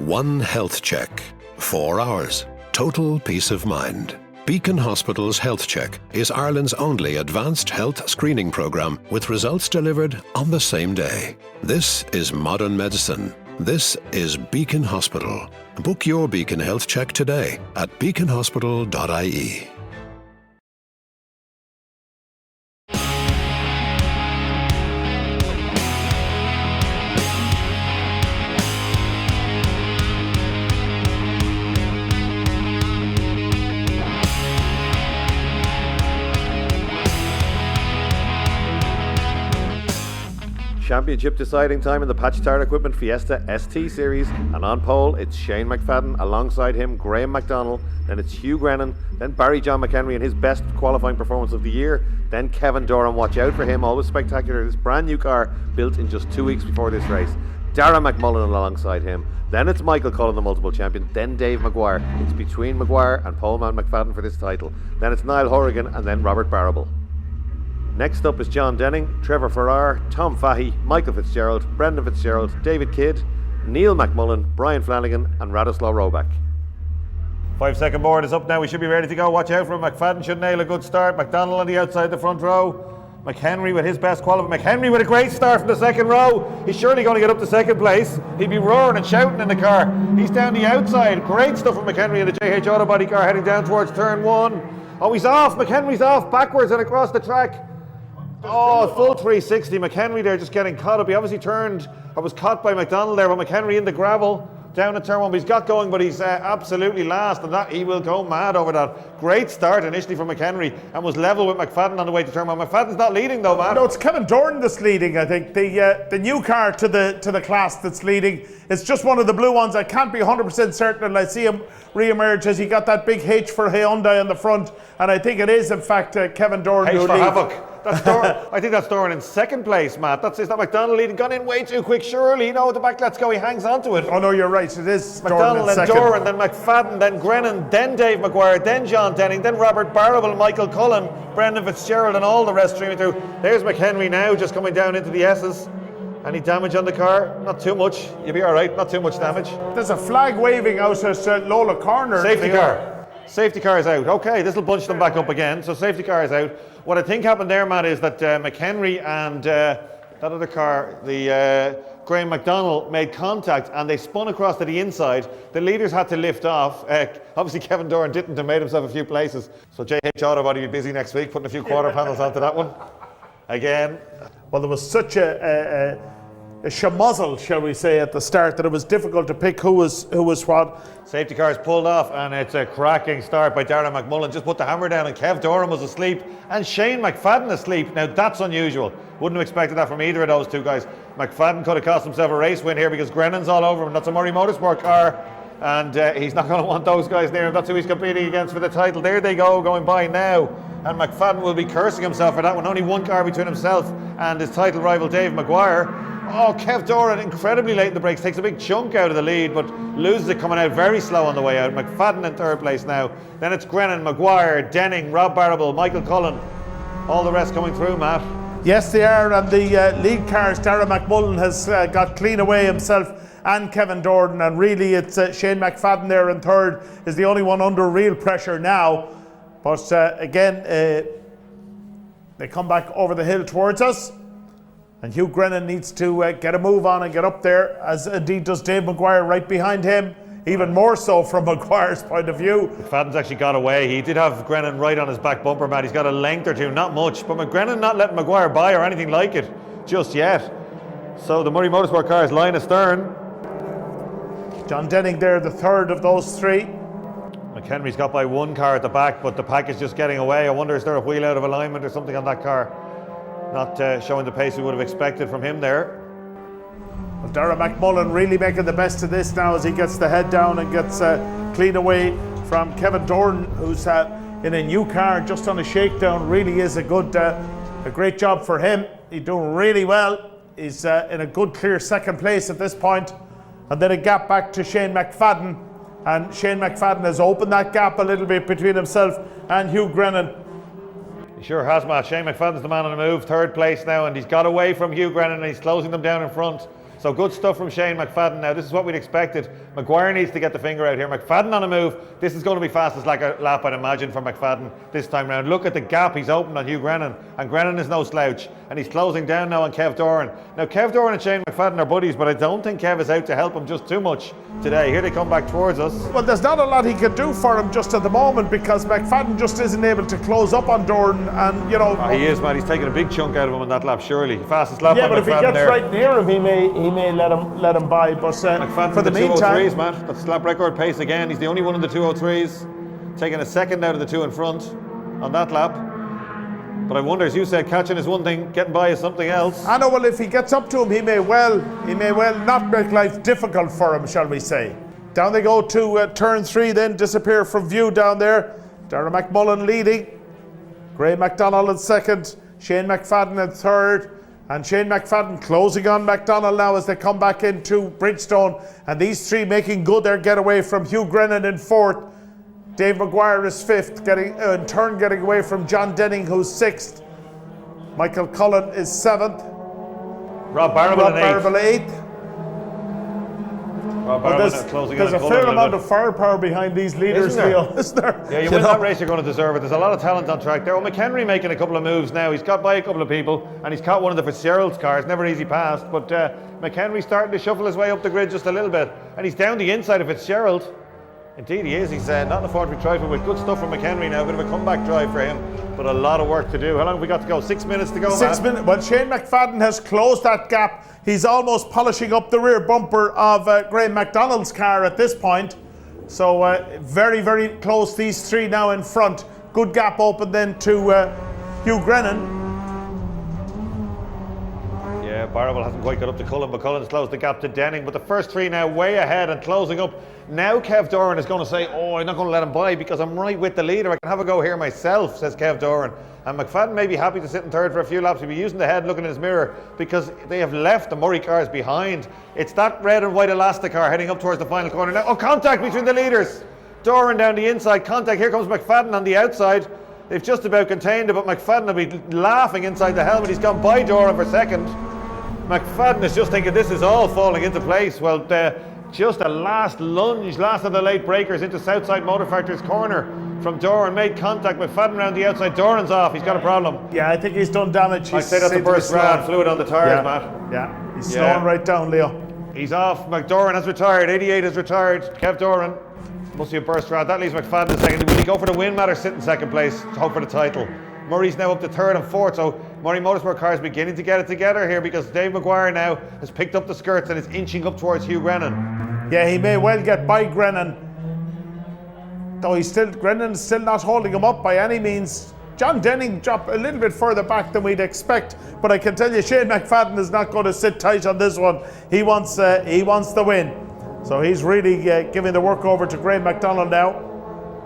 One health check. 4 hours. Total peace of mind. Beacon Hospital's Health Check is Ireland's only advanced health screening programme with results delivered on the same day. This is modern medicine. This is Beacon Hospital. Book your Beacon Health Check today at beaconhospital.ie. Championship deciding time in the Patch Tire Equipment Fiesta ST Series, and on pole it's Shane McFadden, alongside him Graham McDonald, then it's Hugh Grennan, then Barry John McHenry in his best qualifying performance of the year, then Kevin Doran, watch out for him, always spectacular, this brand new car built in just 2 weeks before this race. Darragh McMullen alongside him, then it's Michael Cullen, the multiple champion, then Dave Maguire. It's between Maguire and Poleman McFadden for this title, then it's Niall Horrigan and then Robert Barrable. Next up is John Denning, Trevor Farrar, Tom Fahey, Michael Fitzgerald, Brendan Fitzgerald, David Kidd, Neil McMullen, Brian Flanagan and Radoslaw Roback. 5 second board is up now, we should be ready to go. Watch out for him. McFadden should nail a good start. McDonald on the outside the front row. McHenry with his best qualifying. McHenry with a great start from the second row. He's surely going to get up to second place. He'd be roaring and shouting in the car. He's down the outside. Great stuff from McHenry in the JH Auto Body car heading down towards turn 1. Oh, he's off. McHenry's off backwards and across the track. Oh, full 360. McHenry there just getting caught up. He obviously turned, or was caught by McDonald there, but McHenry in the gravel down at turn 1. But he's got going, but he's absolutely last, and that he will go mad over that. Great start initially from McHenry, and was level with McFadden on the way to turn 1. McFadden's not leading though, man. No, it's Kevin Doran that's leading, I think. The new car to the class that's leading. It's just one of the blue ones. I can't be 100% certain until I see him re-emerge, as he got that big H for Hyundai on the front, and I think it is in fact Kevin Doran H who for leads. Havoc. That's I think that's Doran in second place, Matt. Is that McDonald leading? Gone in way too quick, surely. No, at the back, let's go. He hangs on to it. Oh no, you're right. It is McDonald, then Doran, then McFadden, then Grennan, then Dave Maguire, then John Denning, then Robert Barrable, Michael Cullen, Brendan Fitzgerald, and all the rest streaming through. There's McHenry now, just coming down into the S's. Any damage on the car? Not too much. You'll be all right. Not too much damage. There's a flag waving out at Lola Corner. Safety car. Safety car is out. Okay, this will bunch them back up again. So safety car is out. What I think happened there, Matt, is that McHenry and that other car, the Graham McDonald, made contact and they spun across to the inside. The leaders had to lift off. Obviously, Kevin Doran didn't and made himself a few places. So JH Auto Body will be busy next week putting a few quarter panels onto that one. Again. Well, there was such a shamuzzle, shall we say, at the start that it was difficult to pick who was what. Safety car is pulled off and it's a cracking start by Darragh McMullen. Just put the hammer down and Kev Doran was asleep and Shane McFadden asleep. Now that's unusual. Wouldn't have expected that from either of those two guys. McFadden could have cost himself a race win here because Grennan's all over him. That's a Murray Motorsport car and he's not going to want those guys near him. That's who he's competing against for the title. There they go, going by now. And McFadden will be cursing himself for that one. Only one car between himself and his title rival Dave Maguire. Oh, Kev Doran incredibly late in the brakes, takes a big chunk out of the lead, but loses it coming out very slow on the way out. McFadden in third place now. Then it's Grennan, Maguire, Denning, Rob Barrable, Michael Cullen. All the rest coming through, Matt. Yes, they are, and the lead cars, Darragh McMullen has got clean away himself and Kevin Doran, and really it's Shane McFadden there in third, is the only one under real pressure now. But again, they come back over the hill towards us. And Hugh Grennan needs to get a move on and get up there, as indeed does Dave Maguire right behind him, even more so from Maguire's point of view. McFadden's actually got away. He did have Grennan right on his back bumper, Matt. He's got a length or two, not much, but McGrennan not letting Maguire by or anything like it just yet. So the Murray Motorsport car is line astern. John Denning there, the third of those three. McHenry's got by one car at the back, but the pack is just getting away. I wonder, is there a wheel out of alignment or something on that car? Not showing the pace we would have expected from him there. Well, Darragh McMullen really making the best of this now as he gets the head down and gets clean away from Kevin Doran, who's in a new car just on a shakedown. Really is a great job for him. He's doing really well. He's in a good clear second place at this point. And then a gap back to Shane McFadden. And Shane McFadden has opened that gap a little bit between himself and Hugh Grennan. He sure has, Matt. Shane McFadden's the man on the move, third place now, and he's got away from Hugh Grennan and he's closing them down in front. So good stuff from Shane McFadden now. This is what we'd expected. Maguire needs to get the finger out here. McFadden on a move. This is going to be fastest like a lap, I'd imagine, for McFadden this time round. Look at the gap he's opened on Hugh Grennan. And Grennan is no slouch. And he's closing down now on Kev Doran. Now, Kev Doran and Shane McFadden are buddies, but I don't think Kev is out to help him just too much today. Here they come back towards us. Well, there's not a lot he can do for him just at the moment because McFadden just isn't able to close up on Doran, and you know. Oh, he is, man. He's taking a big chunk out of him on that lap, surely. Fastest lap on but McFadden if he gets there. right near him, he may let him by. But McFadden for the meantime, 203s, Matt. That's lap record pace again. He's the only one in the 203s, taking a second out of the two in front on that lap. But I wonder, as you said, catching is one thing, getting by is something else. I know. Well, if he gets up to him, he may well not make life difficult for him, shall we say? Down they go to turn 3, then disappear from view down there. Darragh McMullen leading, Graham McDonald in second, Shane McFadden in third, and Shane McFadden closing on McDonald now as they come back into Bridgestone, and these three making good their getaway from Hugh Grennan in fourth. Dave Maguire is fifth, getting away from John Denning, who's sixth. Michael Cullen is seventh. Rob Barrable eighth. There's a fair amount of firepower behind these leaders, Leo, isn't there? Yeah, you win that race, you're going to deserve it. There's a lot of talent on track there. Well, McHenry making a couple of moves now. He's got by a couple of people, and he's caught one of the Fitzgerald's cars. Never an easy pass, but McHenry starting to shuffle his way up the grid just a little bit, and he's down the inside of Fitzgerald. Indeed he is. He's not in a Ford trifle with good stuff from McHenry now. A bit of a comeback drive for him, but a lot of work to do. How long have we got to go? 6 minutes to go, 6 minutes. Well, Shane McFadden has closed that gap. He's almost polishing up the rear bumper of Graham McDonald's car at this point. So very, very close, these three now in front. Good gap open then to Hugh Grennan. Yeah, Barrable hasn't quite got up to Cullen, but Cullen's closed the gap to Denning. But the first three now way ahead and closing up. Now Kev Doran is going to say, oh, I'm not going to let him by because I'm right with the leader. I can have a go here myself, says Kev Doran. And McFadden may be happy to sit in third for a few laps. He'll be using the head, looking in his mirror, because they have left the Murray cars behind. It's that red and white Elastic car heading up towards the final corner now. Oh, contact between the leaders. Doran down the inside, contact. Here comes McFadden on the outside. They've just about contained it, but McFadden will be laughing inside the helmet. He's gone by Doran for second. McFadden is just thinking this is all falling into place. Well, just a last lunge, last of the late breakers into Southside Motor Factory's corner from Doran. Made contact. McFadden round the outside. Doran's off. He's got a problem. Yeah, I think he's done damage. I'd say that's a burst rad. Fluid on the tyres, Matt. Yeah, he's slowing right down, Leo. He's off. McDoran has retired. 88 has retired. Kev Doran. Must be a burst rad. That leaves McFadden in second. Will he go for the win, Matt, or sit in second place to hope for the title? Murray's now up to third and fourth, so Murray Motorsport cars beginning to get it together here because Dave Maguire now has picked up the skirts and is inching up towards Hugh Grennan. Yeah, he may well get by Grennan, though Grennan's still not holding him up by any means. John Denning dropped a little bit further back than we'd expect, but I can tell you Shane McFadden is not going to sit tight on this one. He wants the win, so he's really giving the work over to Graham McDonald now.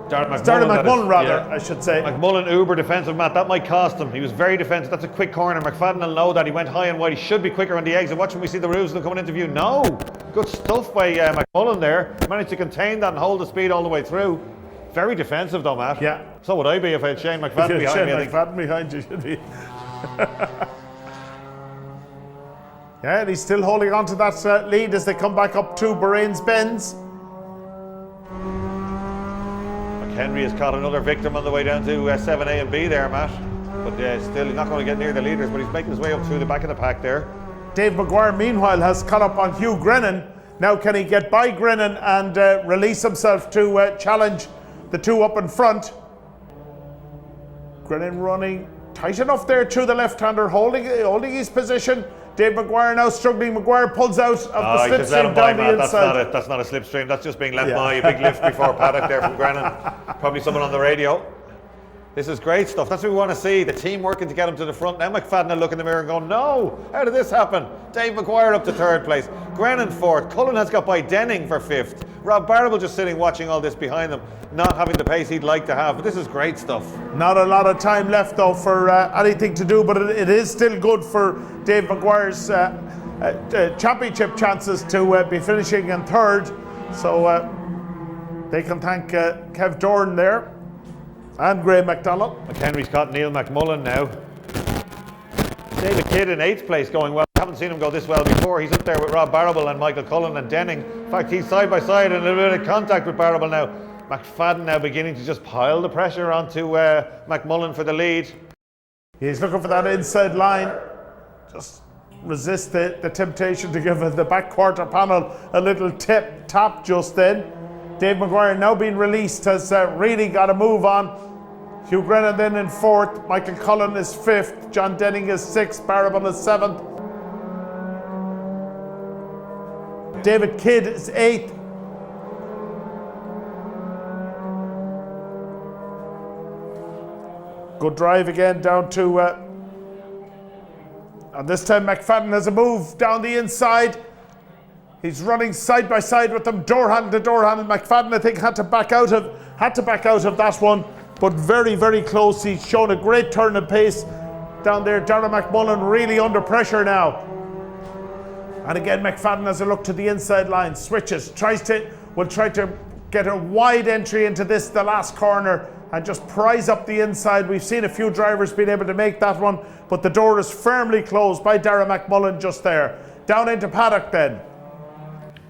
Darragh McMullen, I should say. McMullen uber defensive, Matt. That might cost him. He was very defensive. That's a quick corner. McFadden will know that. He went high and wide. He should be quicker on the exit. Watch when we see the roofs coming into view. No. Good stuff by McMullen there. Managed to contain that and hold the speed all the way through. Very defensive though, Matt. Yeah. So would I be if I had Shane McFadden behind me. McFadden behind you should be. Yeah, and he's still holding on to that lead as they come back up to Bahrain's Bends. Henry has caught another victim on the way down to 7A and B there, Matt. But still, he's not going to get near the leaders, but he's making his way up through the back of the pack there. Dave Maguire, meanwhile, has caught up on Hugh Grennan. Now, can he get by Grennan and release himself to challenge the two up in front? Grennan running tight enough there to the left-hander, holding his position. Dave Maguire now struggling. Maguire pulls out of the slipstream down the inside. That's not a slipstream. That's just being let by. A big lift before paddock there from Grennan. Probably someone on the radio. This is great stuff. That's what we want to see. The team working to get him to the front. Now McFadden will look in the mirror and go, no, how did this happen? Dave Maguire up to third place. Grennan fourth. Cullen has got by Denning for fifth. Rob Barrable just sitting watching all this behind them, not having the pace he'd like to have. But this is great stuff. Not a lot of time left though for anything to do, but it is still good for Dave Maguire's championship chances to be finishing in third. So they can thank Kev Doran there. And Graham McDonald. McHenry's caught Neil McMullen now. David Kidd in 8th place going well. haven't seen him go this well before. He's up there with Rob Barrable and Michael Cullen and Denning. In fact, he's side by side and a little bit of contact with Barrable now. McFadden now beginning to just pile the pressure onto McMullen for the lead. He's looking for that inside line. Just resist the temptation to give the back quarter panel a little tap just then. Dave Maguire now being released has really got to move on. Hugh Grennan then in 4th, Michael Cullen is 5th, John Denning is 6th, Barrable is 7th. David Kidd is 8th. Good drive again down to, and this time McFadden has a move down the inside. He's running side by side with them, door handle to door handle. McFadden, I think, had to back out of that one, but very, very close. He's shown a great turn of pace down there. Darragh McMullen really under pressure now. And again, McFadden has a look to the inside line, switches, will try to get a wide entry into this, the last corner, and just prise up the inside. We've seen a few drivers being able to make that one, but the door is firmly closed by Darragh McMullen just there. Down into paddock then.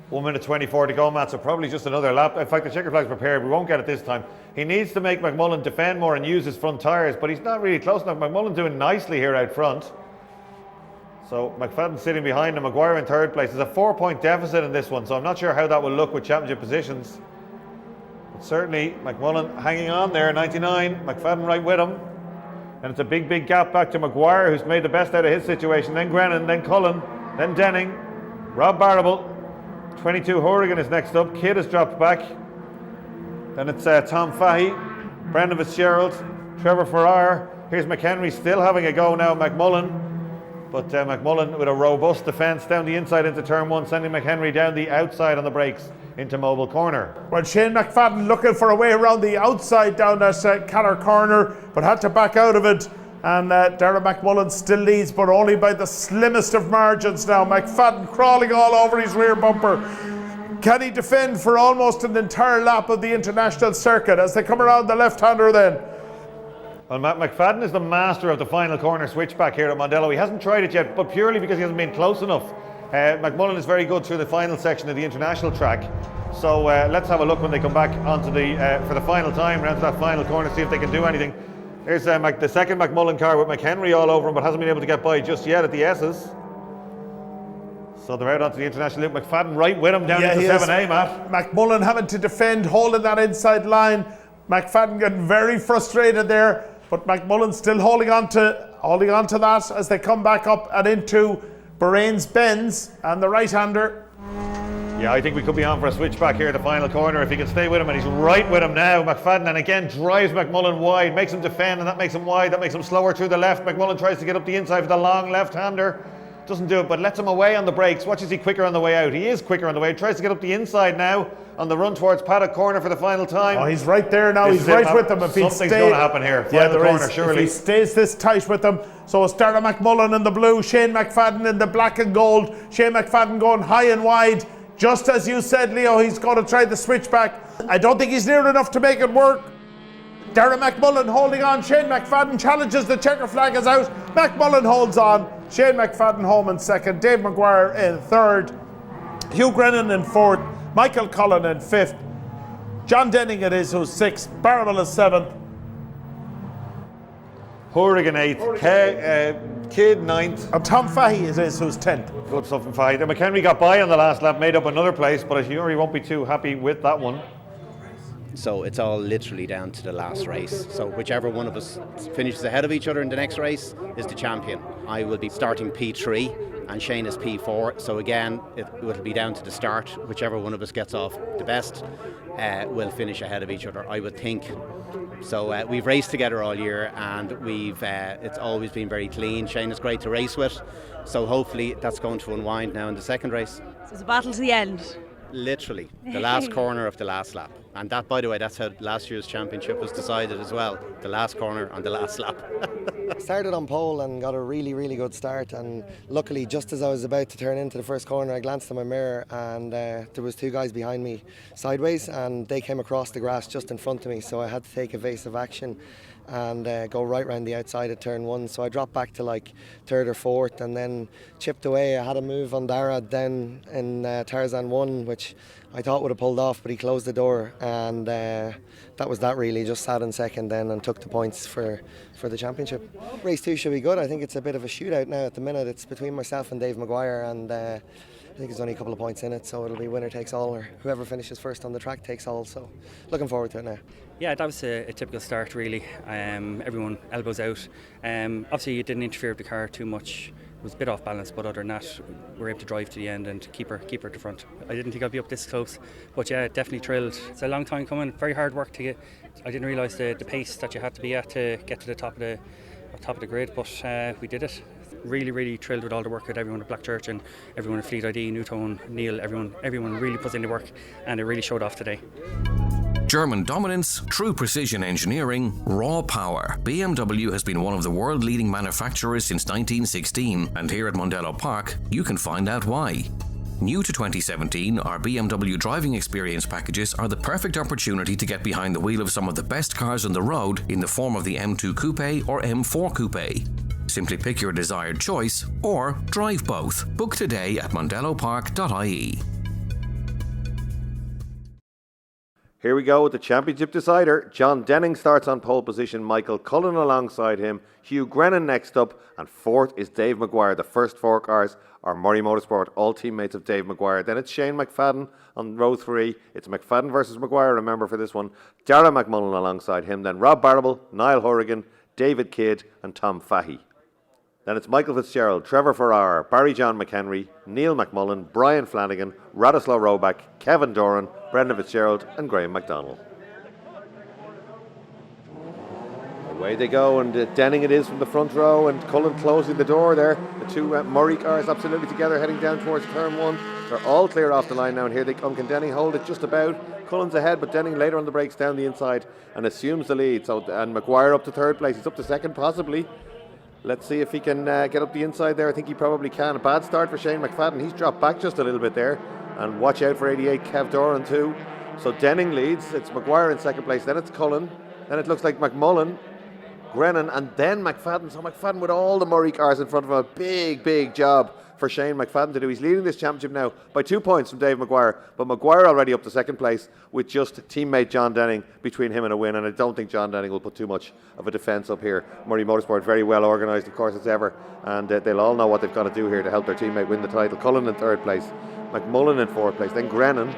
1 minute 24 to go, Matt, so probably just another lap. In fact, the checker flag's prepared. We won't get it this time. He needs to make McMullen defend more and use his front tyres, but he's not really close enough. McMullen's doing nicely here out front. So McFadden sitting behind him, Maguire in 3rd place. There's a 4-point deficit in this one, so I'm not sure how that will look with championship positions. But certainly McMullen hanging on there, 99. McFadden right with him. And it's a big, big gap back to Maguire, who's made the best out of his situation. Then Grennan, then Cullen, then Denning, Rob Barrable. 22 Horrigan is next up. Kidd has dropped back. Then it's Tom Fahey, Brendan Fitzgerald, Trevor Farrar. Here's McHenry still having a go now, McMullen. But McMullen with a robust defence down the inside into turn 1, sending McHenry down the outside on the brakes into Mobile Corner. Well, Shane McFadden looking for a way around the outside down that Caller corner, but had to back out of it. And Darragh McMullen still leads, but only by the slimmest of margins now. McFadden crawling all over his rear bumper. Can he defend for almost an entire lap of the international circuit as they come around the left-hander then? Well, Matt McFadden is the master of the final corner switchback here at Mondello. He hasn't tried it yet, but purely because he hasn't been close enough. McMullen is very good through the final section of the international track. So let's have a look when they come back onto for the final time, around to that final corner, see if they can do anything. Here's the second McMullen car with McHenry all over him, but hasn't been able to get by just yet at the S's. So they're out onto the international loop. McFadden right with him down into 7A, Matt. McMullen having to defend, holding that inside line. McFadden getting very frustrated there, but McMullen still holding on to that as they come back up and into Bahrain's Benz and the right-hander. Yeah, I think we could be on for a switchback here at the final corner if he can stay with him, and he's right with him now. McFadden, and again drives McMullen wide, makes him defend, and that makes him wide, that makes him slower through the left. McMullen tries to get up the inside for the long left-hander, doesn't do it, but lets him away on the brakes. Watch, is he quicker on the way out? He is quicker on the way, tries to get up the inside now on the run towards paddock corner for the final time. Oh, he's right there now, he's right with them. Something's going to happen here, final corner surely. If he stays this tight with them. So it's Darragh McMullen in the blue, Shane McFadden in the black and gold. Shane McFadden going high and wide. Just as you said, Leo, he's going to try the switchback. I don't think he's near enough to make it work. Darragh McMullen holding on. Shane McFadden challenges, the checker flag is out. McMullen holds on. Shane McFadden home in 2nd. Dave Maguire in 3rd. Hugh Grennan in 4th. Michael Cullen in 5th. John Denning it is who's 6th. Barrable is 7th. Horrigan 8th. Kidd 9th. And Tom Fahey it is who's 10th. Good stuff from Fahey. McHenry got by on the last lap, made up another place, but he won't be too happy with that one. So it's all literally down to the last race. So whichever one of us finishes ahead of each other in the next race is the champion. I will be starting P3 and Shane is P4. So again, it will be down to the start. Whichever one of us gets off the best will finish ahead of each other, I would think. So we've raced together all year, and it's always been very clean. Shane is great to race with. So hopefully that's going to unwind now in the second race. So it's a battle to the end. Literally, the last corner of the last lap. And that, by the way, that's how last year's championship was decided as well. The last corner on the last lap. Started on pole and got a really, really good start. And luckily, just as I was about to turn into the first corner, I glanced in my mirror and there was 2 guys behind me sideways, and they came across the grass just in front of me. So I had to take evasive action and go right round the outside at turn 1. So I dropped back to like 3rd or 4th and then chipped away. I had a move on Darragh then in Tarzan 1, which I thought would have pulled off, but he closed the door, and that was that really. Just sat in 2nd then and took the points for the championship. Race 2 should be good. I think it's a bit of a shootout now at the minute. It's between myself and Dave Maguire, and I think there's only a couple of points in it, so it'll be winner takes all, or whoever finishes first on the track takes all. So looking forward to it now. Yeah, that was a typical start really. Everyone elbows out. Obviously you didn't interfere with the car too much. It was a bit off balance, but other than that, we were able to drive to the end and keep her at the front. I didn't think I'd be up this close, but yeah, definitely thrilled. It's a long time coming, very hard work to get. I didn't realise the pace that you had to be at to get to the top of the grid, but we did it. Really thrilled with all the work with everyone at Blackchurch and everyone at Fleet ID, Newtone, Neil, everyone really puts in the work, and it really showed off today. German dominance, true precision engineering, raw power. BMW has been one of the world-leading manufacturers since 1916, and here at Mondello Park, you can find out why. New to 2017, our BMW driving experience packages are the perfect opportunity to get behind the wheel of some of the best cars on the road in the form of the M2 Coupe or M4 Coupe. Simply pick your desired choice or drive both. Book today at mondellopark.ie. Here we go with the championship decider. John Denning starts on pole position, Michael Cullen alongside him, Hugh Grennan next up, and 4th is Dave Maguire. The first 4 cars are Murray Motorsport, all teammates of Dave Maguire. Then it's Shane McFadden on row 3. It's McFadden versus Maguire, remember, for this one. Darragh McMullen alongside him. Then Rob Barrable, Niall Horrigan, David Kidd and Tom Fahey. Then it's Michael Fitzgerald, Trevor Ferrara, Barry John McHenry, Neil McMullen, Brian Flanagan, Radoslaw Roback, Kevin Doran, Brendan Fitzgerald and Graham MacDonald. Away they go, and Denning it is from the front row, and Cullen closing the door there. The 2 Murray cars absolutely together, heading down towards turn 1. They're all clear off the line now, and here they come. Can Denning hold it just about? Cullen's ahead, but Denning later on the brakes down the inside and assumes the lead. So, and Maguire up to 3rd place. He's up to 2nd possibly. Let's see if he can get up the inside there. I think he probably can. A bad start for Shane McFadden. He's dropped back just a little bit there. And watch out for 88 Kev Doran too. So Denning leads. It's Maguire in 2nd place. Then it's Cullen. Then it looks like McMullen, Grennan, and then McFadden. So McFadden with all the Murray cars in front of him. A big job for Shane McFadden to do. He's leading this championship now by 2 points from Dave Maguire, but Maguire already up to 2nd place with just teammate John Denning between him and a win, and I don't think John Denning will put too much of a defence up here. Murray Motorsport very well organised, of course, as ever, and they'll all know what they've got to do here to help their teammate win the title. Cullen in 3rd place, McMullen in 4th place, then Grennan,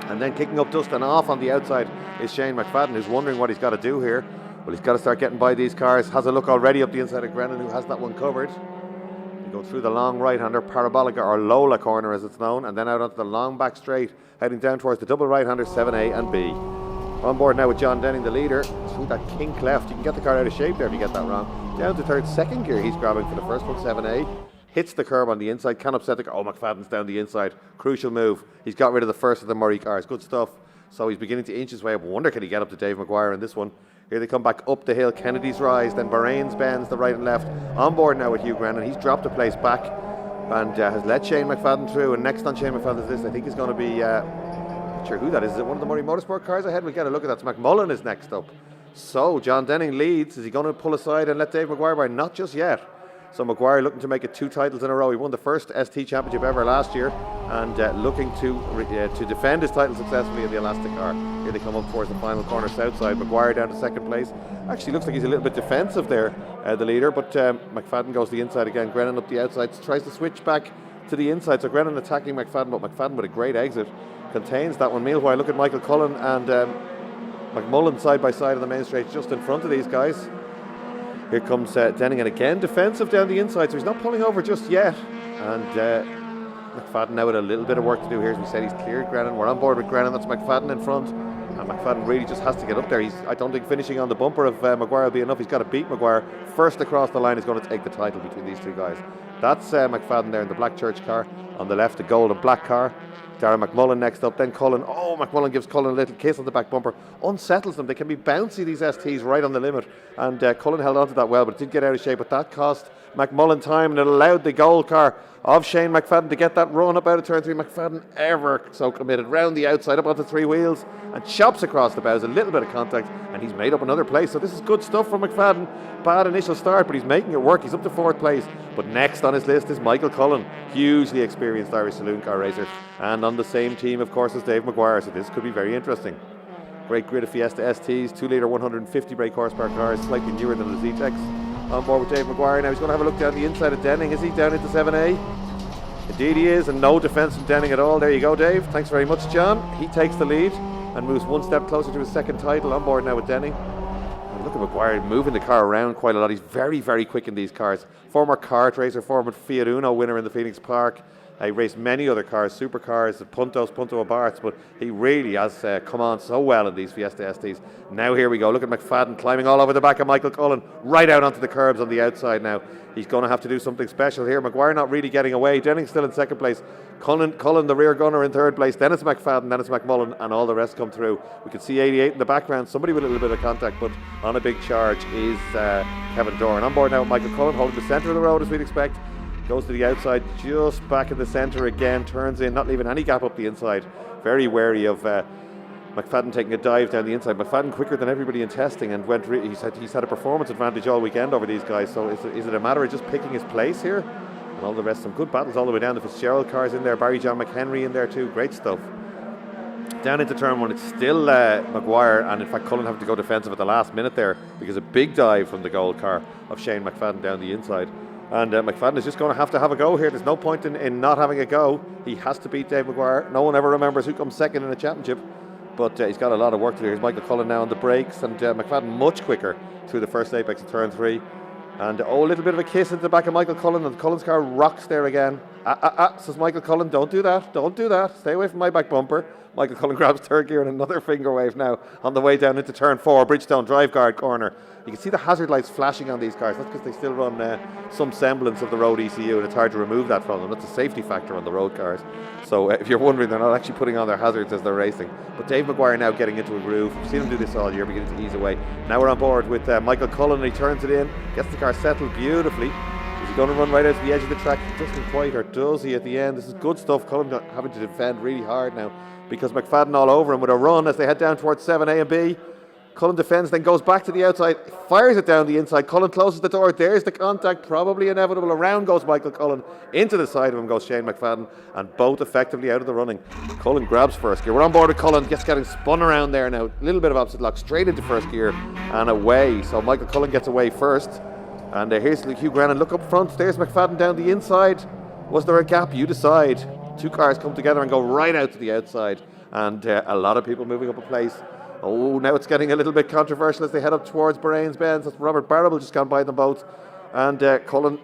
and then kicking up dust and off on the outside is Shane McFadden, who's wondering what he's got to do here. Well, he's got to start getting by these cars. Has a look already up the inside of Grennan, who has that one covered. Go through the long right-hander, Parabolica or Lola corner as it's known, and then out onto the long back straight, heading down towards the double right-hander 7A and B. On board now with John Denning, the leader, through that kink left. You can get the car out of shape there if you get that wrong. Down to 3rd, 2nd gear he's grabbing for the first one, 7A. Hits the curb on the inside, can upset the car. Oh, McFadden's down the inside. Crucial move. He's got rid of the first of the Murray cars. Good stuff. So he's beginning to inch his way up. Wonder can he get up to Dave Maguire in this one. Here they come back up the hill, Kennedy's Rise, then Bahrain's Bends, the right and left. On board now with Hugh Grennan. He's dropped a place back and has let Shane McFadden through. And next on Shane McFadden's list, I think is going to be, not sure who that is. Is it one of the Murray Motorsport cars ahead? We'll get a look at that. So McMullen is next up. So John Denning leads. Is he going to pull aside and let Dave Maguire by? Not just yet. So Maguire looking to make it 2 titles in a row. He won the first ST Championship ever last year, and looking to defend his title successfully in the Elastic car. Here they come up towards the final corner south side. Maguire down to 2nd place. Actually looks like he's a little bit defensive there, the leader, but McFadden goes the inside again. Grennan up the outside, tries to switch back to the inside. So Grennan attacking McFadden, but McFadden with a great exit contains that one. Meanwhile, look at Michael Cullen and McMullen side by side on the main straight, just in front of these guys. Here comes Denning, and again defensive down the inside, so he's not pulling over just yet. And McFadden now with a little bit of work to do here. As we said, he's cleared Grennan. We're on board with Grennan. That's McFadden in front, and McFadden really just has to get up there. I don't think finishing on the bumper of Maguire will be enough. He's got to beat Maguire. First across the line is going to take the title between these 2 guys. That's McFadden there in the black church car. On the left, the gold and black car. Darragh McMullen next up, then Cullen. Oh, McMullen gives Cullen a little kiss on the back bumper, unsettles them. They can be bouncy, these STs, right on the limit, and Cullen held on to that well, but it did get out of shape. But that cost McMullen time, and it allowed the goal car of Shane McFadden to get that run up out of turn 3. McFadden ever so committed, round the outside, up onto 3 wheels, and chops across the bows, a little bit of contact, and he's made up another place. So this is good stuff from McFadden. Bad initial start, but he's making it work. He's up to 4th place. But next on his list is Michael Cullen, hugely experienced Irish saloon car racer, and on the same team, of course, as Dave Maguire. So this could be very interesting. Great grid of Fiesta STs, 2-litre 150 brake horsepower cars, slightly newer than the Z-Tex. On board with Dave Maguire. Now he's going to have a look down the inside of Denning. Is he down into 7A? Indeed he is, and no defence from Denning at all. There you go, Dave. Thanks very much, John. He takes the lead and moves one step closer to his second title. On board now with Denning. And look at Maguire moving the car around quite a lot. He's very, very quick in these cars. Former kart racer, former Fiat Uno winner in the Phoenix Park. He raced many other cars, supercars, the Punto Abarths, but he really has come on so well in these Fiesta STs. Now here we go. Look at McFadden climbing all over the back of Michael Cullen, right out onto the curbs on the outside now. He's going to have to do something special here. Maguire not really getting away. Denning's still in 2nd place. Cullen, the rear gunner, in 3rd place. Then it's McFadden, then it's McMullen, and all the rest come through. We can see 88 in the background. Somebody with a little bit of contact, but on a big charge is Kevin Doran. On board now with Michael Cullen, holding the centre of the road as we'd expect. Goes to the outside, just back in the centre again, turns in, not leaving any gap up the inside. Very wary of McFadden taking a dive down the inside. McFadden quicker than everybody in testing, and he's had a performance advantage all weekend over these guys. So is it a matter of just picking his place here? And all the rest, some good battles all the way down. The Fitzgerald cars in there, Barry John McHenry in there too, great stuff. Down into turn 1, it's still Maguire, and in fact Cullen having to go defensive at the last minute there because a big dive from the gold car of Shane McFadden down the inside. And McFadden is just going to have a go here. There's no point in not having a go. He has to beat Dave Maguire. No one ever remembers who comes second in a championship, but he's got a lot of work to do. Here's Michael Cullen now on the brakes, and McFadden much quicker through the first apex of turn 3. And a little bit of a kiss into the back of Michael Cullen, and Cullen's car rocks there again. Says Michael Cullen, don't do that. Stay away from my back bumper. Michael Cullen grabs 3rd gear and another finger wave now on the way down into turn 4, Bridgestone drive guard corner. You can see the hazard lights flashing on these cars. That's because they still run some semblance of the road ECU, and it's hard to remove that from them. That's a safety factor on the road cars. So if you're wondering, they're not actually putting on their hazards as they're racing. But Dave Maguire now getting into a groove. We've seen him do this all year, beginning to ease away. Now we're on board with Michael Cullen, and he turns it in, gets the car settled beautifully. Is he going to run right out to the edge of the track? He doesn't quite, or does he at the end? This is good stuff. Cullen having to defend really hard now because McFadden all over him with a run as they head down towards 7A and B. Cullen defends, then goes back to the outside, fires it down the inside. Cullen closes the door. There's the contact, probably inevitable. Around goes Michael Cullen. Into the side of him goes Shane McFadden, and both effectively out of the running. Cullen grabs 1st gear. We're on board with Cullen, getting spun around there now. A little bit of opposite lock, straight into 1st gear and away. So Michael Cullen gets away first. And here's Hugh Grennan. Look up front. There's McFadden down the inside. Was there a gap? You decide. 2 cars come together and go right out to the outside. And a lot of people moving up a place. Oh, now it's getting a little bit controversial as they head up towards Bahrain's Bends. That's Robert Barrable just gone by them both. And Cullen,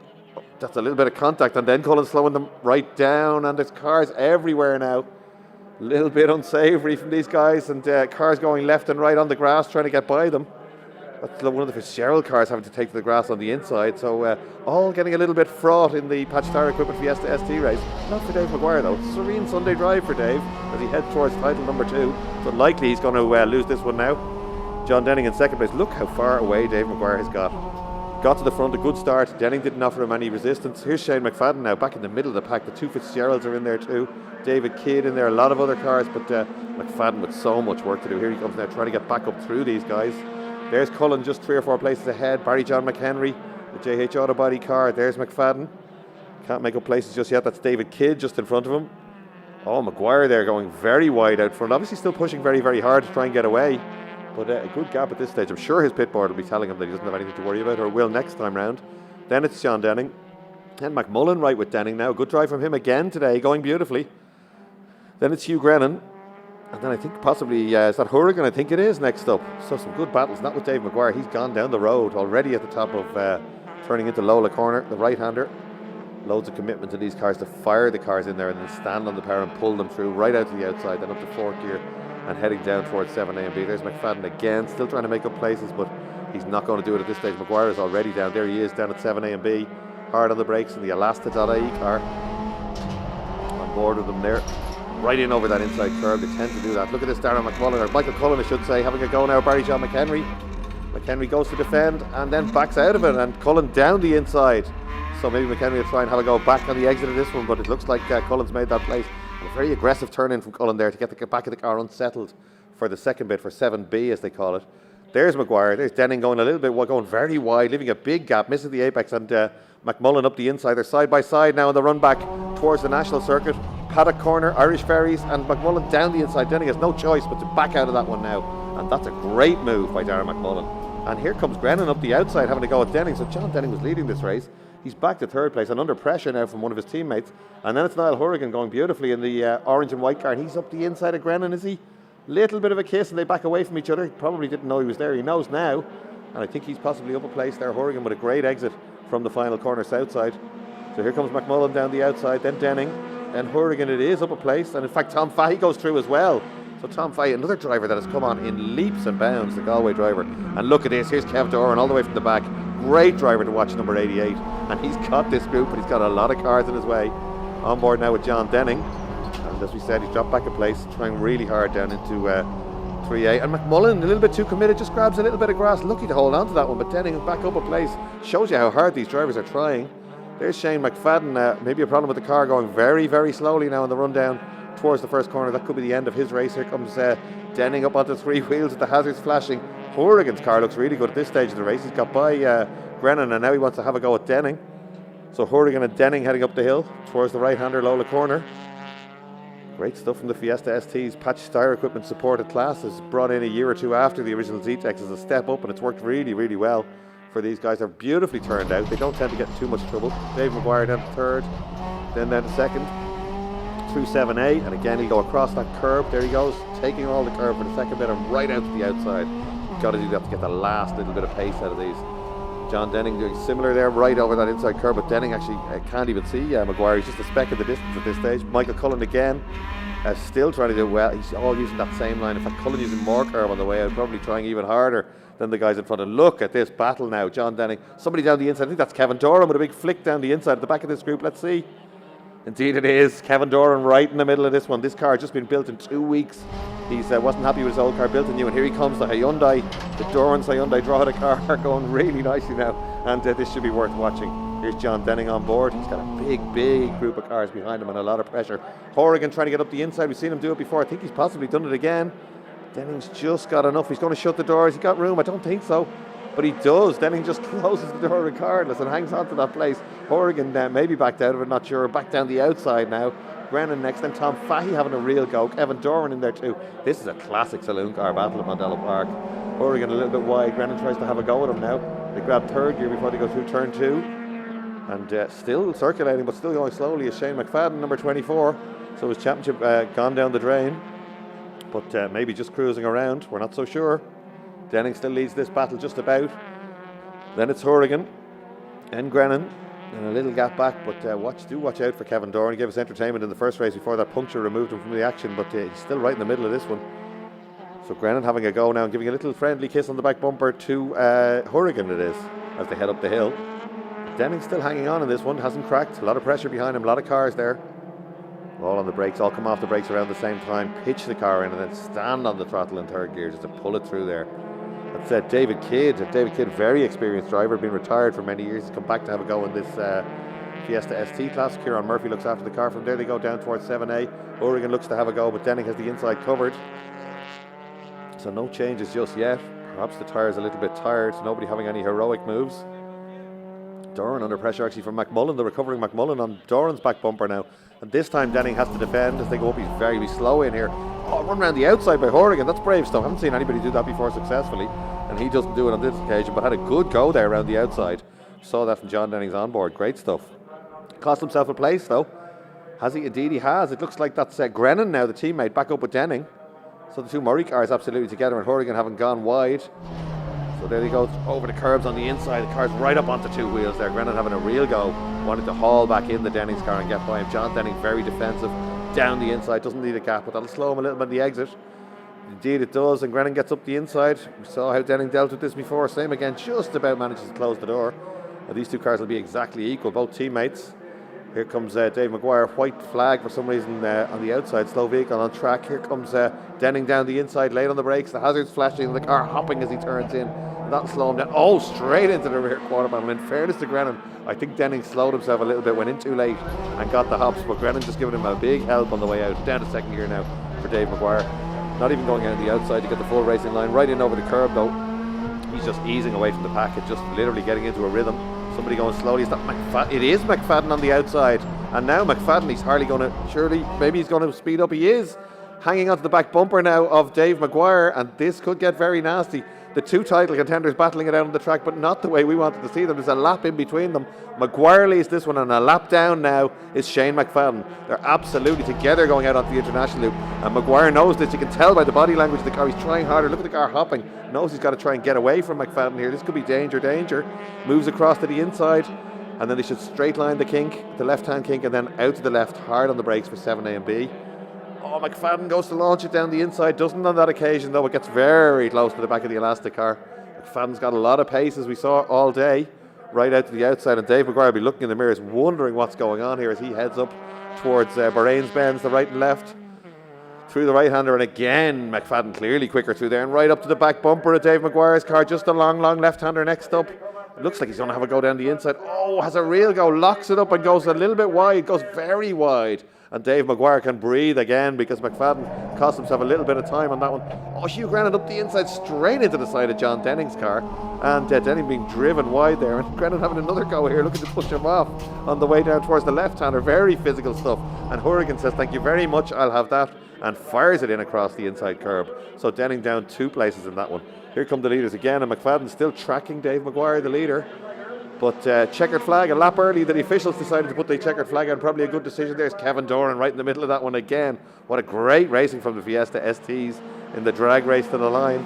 that's a little bit of contact. And then Cullen slowing them right down. And there's cars everywhere now. A little bit unsavoury from these guys. And cars going left and right on the grass trying to get by them. That's one of the Fitzgerald cars having to take to the grass on the inside. So all getting a little bit fraught in the Patch Tire Equipment Fiesta ST race. Not for Dave Maguire though. Serene Sunday drive for Dave as he heads towards title number 2. So likely he's going to lose this one now. John Denning in 2nd place. Look how far away Dave Maguire has got. Got to the front, a good start. Denning didn't offer him any resistance. Here's Shane McFadden now back in the middle of the pack. The 2 Fitzgeralds are in there too. David Kidd in there, a lot of other cars, but McFadden with so much work to do. Here he comes now trying to get back up through these guys. There's Cullen just 3 or 4 places ahead. Barry John McHenry, the JH Auto Body car. There's McFadden. Can't make up places just yet. That's David Kidd just in front of him. Oh, Maguire there going very wide out front. Obviously still pushing very, very hard to try and get away. But a good gap at this stage. I'm sure his pit board will be telling him that he doesn't have anything to worry about, or will next time round. Then it's John Denning. And McMullen right with Denning now. Good drive from him again today, going beautifully. Then it's Hugh Grennan. And then I think possibly, is that Hurrigan? I think it is next up. So some good battles, not with Dave Maguire. He's gone down the road already at the top of turning into Lola Corner, the right-hander. Loads of commitment to these cars to fire the cars in there and then stand on the power and pull them through right out to the outside, then up to 4th gear and heading down towards 7A and B. There's McFadden again, still trying to make up places, but he's not going to do it at this stage. Maguire is already down. There he is, down at 7A and B. Hard on the brakes in the Elasta.ie car. On board with them there. Right in over that inside curve. They tend to do that. Look at this Darragh McMullen, or Michael Cullen I should say, having a go now. Barry John McHenry. McHenry goes to defend and then backs out of it, and Cullen down the inside. So maybe McHenry will try and have a go back on the exit of this one, but it looks like Cullen's made that place. And a very aggressive turn in from Cullen there to get the back of the car unsettled for the second bit, for 7B as they call it. There's Maguire, there's Denning going a little bit, going very wide, leaving a big gap, missing the apex, and McMullen up the inside. They're side by side now on the run back towards the national circuit. Paddock corner, Irish Ferries, and McMullen down the inside. Denning has no choice but to back out of that one now. And that's a great move by Darragh McMullen. And here comes Grennan up the outside having to go at Denning. So John Denning was leading this race. He's back to third place and under pressure now from one of his teammates. And then it's Niall Hourigan going beautifully in the orange and white car. And he's up the inside of Grennan, is he? Little bit of a kiss and they back away from each other. He probably didn't know he was there. He knows now. And I think he's possibly up a place there. Hourigan with a great exit from the final corner south side. So here comes McMullen down the outside, then Denning, then Hourigan. It is up a place. And in fact, Tom Fahey goes through as well. So Tom Fahey, another driver that has come on in leaps and bounds, the Galway driver. And look at this, here's Kev Doran all the way from the back. Great driver to watch, number 88. And he's got this group, but he's got a lot of cars in his way. On board now with John Denning. And as we said, he's dropped back a place, trying really hard down into 3A. And McMullen, a little bit too committed, just grabs a little bit of grass. Lucky to hold on to that one, but Denning is back up a place. Shows you how hard these drivers are trying. There's Shane McFadden, maybe a problem with the car, going very, very slowly now on the run down towards the first corner. That could be the end of his race. Here comes Denning up onto three wheels with the hazards flashing. Hourigan's car looks really good at this stage of the race. He's got by Grennan and now he wants to have a go at Denning. So Hourigan and Denning heading up the hill towards the right-hander Lola corner. Great stuff from the Fiesta ST's patch tyre equipment supported class. Is brought in a year or two after the original Z-Tex as a step up, and it's worked really, really well for these guys. They're beautifully turned out. They don't tend to get in too much trouble. Dave Maguire down to third, then down to second, through 7A, and again he'll go across that curb. There he goes, taking all the curb for the second bit and right out to the outside. You've got to do that to get the last little bit of pace out of these. John Denning doing similar there, right over that inside curb, but Denning actually can't even see Maguire. He's just a speck in the distance at this stage. Michael Cullen again, still trying to do well. He's all using that same line. In fact, Cullen using more curb on the way out, probably trying even harder than the guys in front. And look at this battle now. John Denning, somebody down the inside. I think that's Kevin Doran with a big flick down the inside at the back of this group. Let's see. Indeed it is. Kevin Doran right in the middle of this one. This car has just been built in 2 weeks. He wasn't happy with his old car, built a new, and here he comes, the Hyundai, the Doran's Hyundai Drogheda car going really nicely now, and this should be worth watching. Here's John Denning on board. He's got a big, big group of cars behind him and a lot of pressure. Hourigan trying to get up the inside. We've seen him do it before. I think he's possibly done it again. Denning's just got enough. He's going to shut the doors. He's got room. I don't think so, but he does. Denning just closes the door regardless and hangs on to that place. Hourigan maybe backed out of it, not sure. Back down the outside now. Grennan next, then Tom Fahey having a real go. Kevin Doran in there too. This is a classic saloon car battle at Mondello Park. Hourigan a little bit wide. Grennan tries to have a go at him now. They grab third gear before they go through turn 2. And still circulating, but still going slowly is Shane McFadden, number 24. So his championship gone down the drain. But maybe just cruising around. We're not so sure. Denning still leads this battle just about. Then it's Hourigan and Grennan. And a little gap back, but watch out for Kevin Doran. He gave us entertainment in the first race before that puncture removed him from the action, but he's still right in the middle of this one. So Grennan having a go now and giving a little friendly kiss on the back bumper to Hourigan it is, as they head up the hill. Denning still hanging on in this one, hasn't cracked. A lot of pressure behind him, a lot of cars there. All on the brakes, all come off the brakes around the same time, pitch the car in and then stand on the throttle in third gear just to pull it through there. That's David Kidd. David Kidd, very experienced driver, been retired for many years. He's come back to have a go in this Fiesta ST class. Kieran Murphy looks after the car. From there they go down towards 7A. Hourigan looks to have a go, but Denning has the inside covered. So no changes just yet. Perhaps the tyre's a little bit tired. Nobody having any heroic moves. Doran under pressure actually from McMullen, the recovering McMullen on Doran's back bumper now. And this time Denning has to defend as they go up. He's very slow in here. Oh, run around the outside by Hourigan. That's brave stuff. I haven't seen anybody do that before successfully. And he doesn't do it on this occasion, but had a good go there around the outside. Saw that from John Denning's onboard. Great stuff. Cost himself a place though. Has he? Indeed he has. It looks like that's Grennan now, the teammate, back up with Denning. So the two Murray cars absolutely together, and Hourigan haven't gone wide. So there he goes over the curbs on the inside. The car's right up onto two wheels there. Grennan having a real go. Wanted to haul back in the Denning's car and get by him. John Denning very defensive. Down the inside. Doesn't need a gap, but that'll slow him a little bit on the exit. Indeed it does, and Grennan gets up the inside. We saw how Denning dealt with this before. Same again, just about manages to close the door. And these two cars will be exactly equal, both teammates. Here comes Dave Maguire, white flag for some reason on the outside, slow vehicle on track. Here comes Denning down the inside, late on the brakes, the hazards flashing, the car hopping as he turns in. That'll slow him down. Oh, straight into the rear quarter panel. In fairness to Grennan, I think Denning slowed himself a little bit, went in too late and got the hops, but Grennan just giving him a big help on the way out. Down to second gear now for Dave Maguire. Not even going out on the outside to get the full racing line. Right in over the curb though. He's just easing away from the pack and just literally getting into a rhythm. Somebody going slowly. Is that McFadden? It is McFadden on the outside. And now McFadden, he's hardly going to, surely, maybe he's going to speed up. He is hanging onto the back bumper now of Dave Maguire, and this could get very nasty. The two title contenders battling it out on the track, but not the way we wanted to see them. There's a lap in between them. Maguire leads this one, and a lap down now is Shane McFadden. They're absolutely together going out onto the international loop, and Maguire knows this. You can tell by the body language of the car. He's trying harder. Look at the car hopping. Knows he's got to try and get away from McFadden here. This could be danger. Moves across to the inside, and then they should straight line the kink, the left-hand kink, and then out to the left, hard on the brakes for 7A and B. Oh, McFadden goes to launch it down the inside. Doesn't on that occasion, though. It gets very close to the back of the elastic car. McFadden's got a lot of pace, as we saw all day, right out to the outside. And Dave Maguire will be looking in the mirrors, wondering what's going on here as he heads up towards Bahrain's Bends, the right and left. Through the right-hander, and again, McFadden clearly quicker through there. And right up to the back bumper of Dave Maguire's car. Just a long left-hander next up. It looks like he's going to have a go down the inside. Oh, has a real go. Locks it up and goes a little bit wide. Goes very wide. And Dave Maguire can breathe again because McFadden cost himself a little bit of time on that one. Oh, Hugh Grennan up the inside straight into the side of John Denning's car. And Denning being driven wide there. And Grennan having another go here, looking to push him off on the way down towards the left-hander. Very physical stuff. And Horrigan says, thank you very much, I'll have that. And fires it in across the inside curb. So Denning down 2 places in that one. Here come the leaders again. And McFadden still tracking Dave Maguire, the leader. But checkered flag, a lap early. The officials decided to put the checkered flag on. Probably a good decision. There's Kevin Doran right in the middle of that one again. What a great racing from the Fiesta STs in the drag race to the line.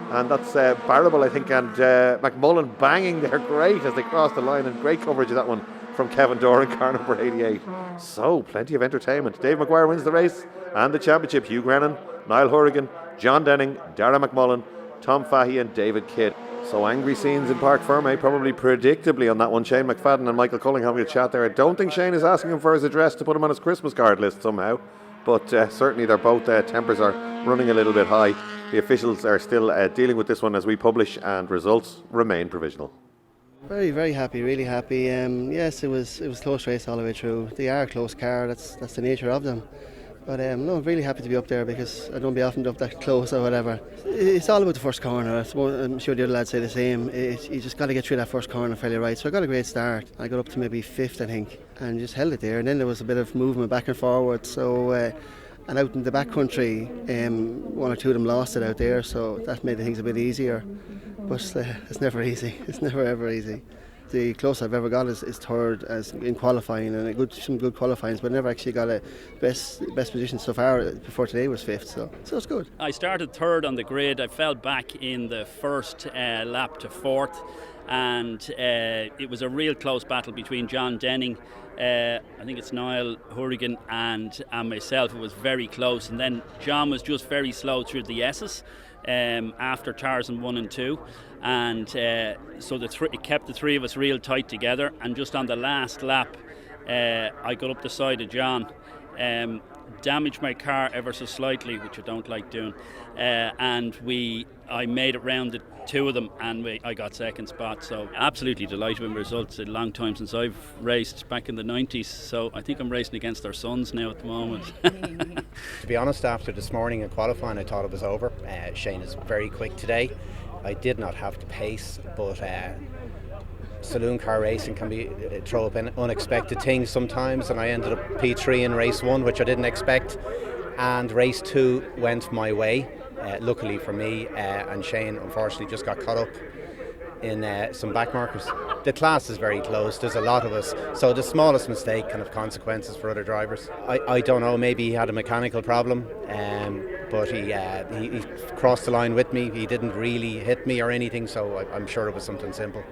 And that's Barrable, I think, and McMullen banging there great as they cross the line. And great coverage of that one from Kevin Doran, car number 88. So, plenty of entertainment. Dave Maguire wins the race and the championship. Hugh Grennan, Niall Horrigan, John Denning, Darragh McMullen, Tom Fahey and David Kidd. So angry scenes in Parc Ferme, probably predictably on that one. Shane McFadden and Michael Cullen having a chat there. I don't think Shane is asking him for his address to put him on his Christmas card list somehow, but certainly they're both tempers are running a little bit high. The officials are still dealing with this one as we publish, and results remain provisional. Very, very happy, really happy. Yes, it was close race all the way through. They are a close car, that's the nature of them. But no, I'm really happy to be up there because I don't be often up that close or whatever. It's all about the first corner. I'm sure the other lads say the same. You just got to get through that first corner fairly right. So I got a great start. I got up to maybe 5th, I think, and just held it there. And then there was a bit of movement back and forward. So and out in the back country, 1 or 2 of them lost it out there. So that made things a bit easier. But it's never easy. It's never ever easy. The closest I've ever got is 3rd as in qualifying, and some good qualifyings, but never actually got a best position so far. Before today was 5th, so it's good. I started 3rd on the grid. I fell back in the first lap to 4th, and it was a real close battle between John Denning, I think it's Niall Horrigan and myself. It was very close, and then John was just very slow through the S's after Tarzan 1 and 2. And so it kept the 3 of us real tight together, and just on the last lap I got up the side of John, damaged my car ever so slightly, which I don't like doing, and I made it round the 2 of them, and I got 2nd spot. So absolutely delighted with the results. It's a long time since I've raced, back in the 90s, so I think I'm racing against our sons now at the moment. To be honest, after this morning in qualifying, I thought it was over. Shane is very quick today. I did not have the pace, but saloon car racing can throw up unexpected things sometimes, and I ended up P3 in race 1, which I didn't expect, and race 2 went my way, luckily for me, and Shane unfortunately just got caught up in some back markers. The class is very close, there's a lot of us, so the smallest mistake can have consequences for other drivers. I don't know, maybe he had a mechanical problem, but he crossed the line with me. He didn't really hit me or anything, so I'm sure it was something simple.